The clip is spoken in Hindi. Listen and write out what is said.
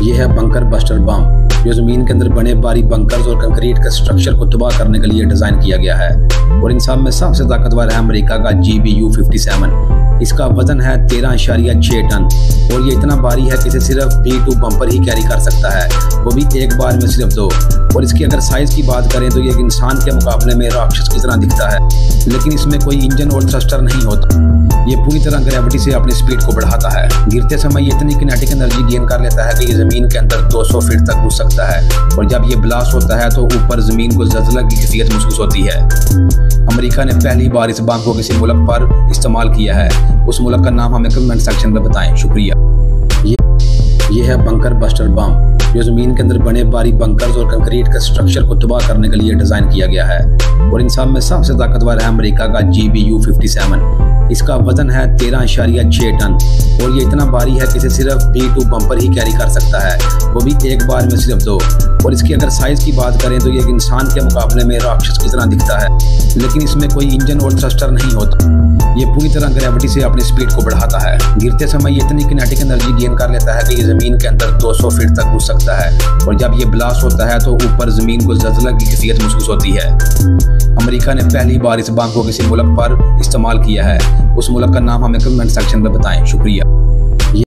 ये है बंकर बस्टर बम, जो ज़मीन के अंदर बने भारी बंकर्स और कंक्रीट के स्ट्रक्चर को तबाह करने के लिए डिज़ाइन किया गया है। और इन सब में सबसे ताकतवर है अमेरिका का GBU-57। इसका वजन है 13.6 टन और ये इतना भारी है कि इसे सिर्फ B2 बम्पर ही कैरी कर सकता है, वो भी एक बार में सिर्फ 2। और इसकी अगर साइज़ की बात करें तो ये एक इंसान के मुकाबले में राक्षस की तरह दिखता है, लेकिन इसमें कोई इंजन और थ्रस्टर नहीं होता। ये पूरी तरह ग्रेविटी से अपनी स्पीड को बढ़ाता है। गिरते समय ये इतनी किनेटिक एनर्जी गेन कर लेता है कि ये ज़मीन के अंदर 200 फीट तक घुस सकता है। और जब ये ब्लास्ट होता है तो ऊपर ज़मीन को ज़लज़ला की कैफियत महसूस होती है। अमेरिका ने पहली बार इस बम को किसी मुल्क पर इस्तेमाल किया है, उस मुल्क का नाम हमें कमेंट सेक्शन में बताएं। शुक्रिया। ये है बंकर बस्टर बम, जो ज़मीन के अंदर बने भारी बंकर्स और कंक्रीट के स्ट्रक्चर को तबाह करने के लिए डिज़ाइन किया गया है। और इन सब में सबसे ताकतवर है अमेरिका का GBU-57। इसका वजन है 13.6 टन और ये इतना भारी है कि इसे सिर्फ B2 बम्पर ही कैरी कर सकता है, वो भी एक बार में सिर्फ 2। और इसकी अगर साइज़ की बात करें तो ये एक इंसान के मुकाबले में राक्षस की तरह दिखता है, लेकिन इसमें कोई इंजन और थ्रस्टर नहीं होता। ये पूरी तरह ग्रेविटी से अपनी स्पीड को बढ़ाता है। गिरते समय ये इतनी किनेटिक एनर्जी गेन कर लेता है कि ये ज़मीन के अंदर 200 फीट तक घुस सकता है। और जब ये ब्लास्ट होता है तो ऊपर ज़मीन को ज़लज़ला की कैफियत महसूस होती है। अमेरिका ने पहली बार इस बम को किसी मुल्क पर इस्तेमाल किया है, उस मुल्क का नाम हमें कमेंट सेक्शन में बताएं। शुक्रिया।